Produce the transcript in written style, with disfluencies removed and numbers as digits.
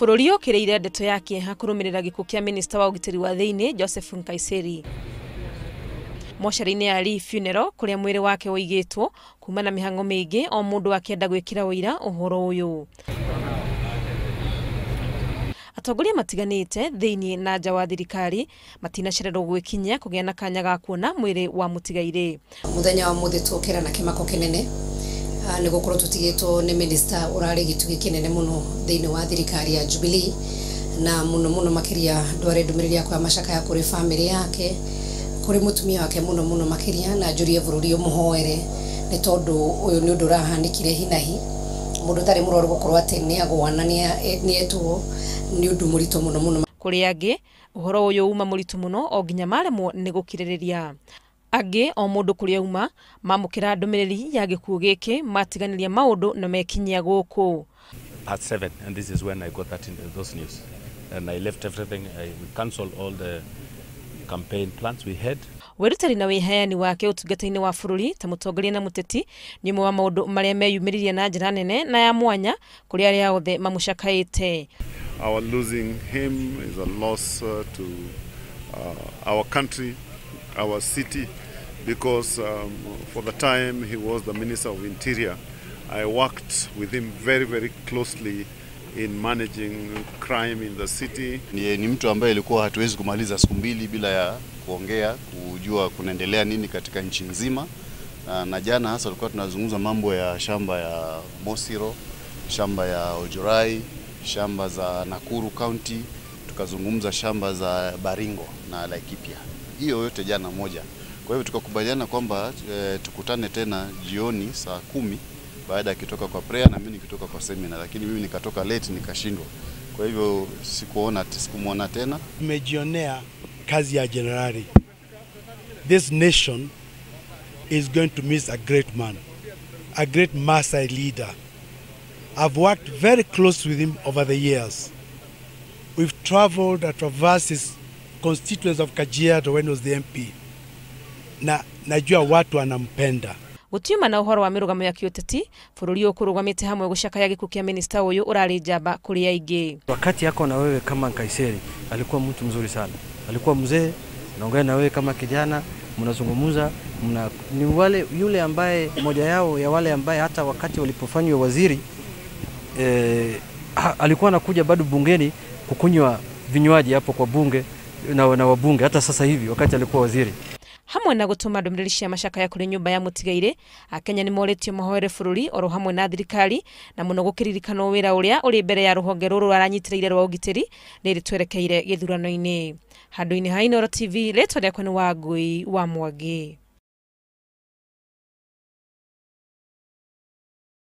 Bururi ukireire ndeto ya kieha kurumirira gikuo kia minister wa ugitiri wa thiini Joseph Nkaissery. Mocari-ini ya funeral kuria mwiri wake uigitwo kuma na mihango mingi o mundu akienda gwikira uira uhoro uyu. Atongoria matiganite thiini na nja wa thirikari matinacererwo gwikinyia kugia na kanya ga kuona mwiri wa mutigairi. Muthenya wa muthi tukira na kimako kinene nigukorwo tutigitwo ni minister urari gitugi kinene muno thiini wa thirikari ya Jubilee na muno makiria ndware ndumiriri yakwa macakaya kuri family yake kuri mutumia wake muno makiria na njurie bururi umuhoere ni tondu uyu ni undu rahanikire hinahi mundu tari muroru gukorwo ati ni agwana ni etwo ni undu murito muno kuri angi uhoro uyu uma muritu muno o nginya maremwo ni gukiririria angi o mundu kuria uma mamukira ndumiriri ya gikuo giki matiganiria maundu na mekinyia guku. At 7, and this is when I got those news, and I left everything. I cancelled all the campaign plans we had. Werutari na wiheani wake utungata-ini wa bururi ta mutongoria na muteti ni umwe wa maundu maria meyumiririe na njira nene na ya mwanya kuri aria othe mamucakaite. Our losing him is a loss to our country, our city, because for the time he was the Minister of Interior, I worked with him very closely in managing crime in the city. Ni mtu ambaye ilikuwa hatuwezi kumaliza siku mbili bila ya kuongea, kujua kunaendelea nini katika nchi nzima. Na jana hasa tulikuwa tunazungumza mambo ya shamba ya Mosiro, shamba ya Ojorai, shamba za Nakuru County, tukazungumza shamba za Baringo na Laikipia. Hiyo yote jana moja. Kwa hivyo tukakubaliana kwamba tukutane tena jioni saa 10 baada ya kitoka kwa prayer na mimi nikitoka kwa seminar, lakini mimi nikatoka late nikashindwa. Kwa hivyo sikumuona tena. Nimejionea kazi ya generali. This nation is going to miss a great man, a great Maasai leader. I've worked very close with him over the years. We've traveled and traversed his constituents of Kajiado when he was the MP. Najua watu anampenda. Gutiuma na uhoro wa mirugamo ya kiuteti bururi ukurugamite hamwe gucakaya gikuo kia minister uyu urari njamba kuri aingi. Wakati yako na wewe kama Nkaissery alikuwa mtu mzuri sana. Alikuwa mzee, naongea na wewe kama kijana, mnazungumza, ni wale yule ambaye moja yao ya wale ambaye hata wakati walipofanywa waziri alikuwa anakuja bado bungeni kukunywa vinywaji hapo kwa bunge na wabunge hata sasa hivi wakati alikuwa waziri. Hamwe na gutuma ndumiriri cia macakaya kuri nyumba ya mutigairi, Akenya ni moretio mahoere bururi oro hamwe na thirikari na muno gukiririkana wira uria uri mbere ya ruhonge ruru aranyitiraire rwa ugitiri riri twerekeire githurano-ini. Handu-ini ha Inooro TV, letwa riakwa ni Wangui wa Mwangi.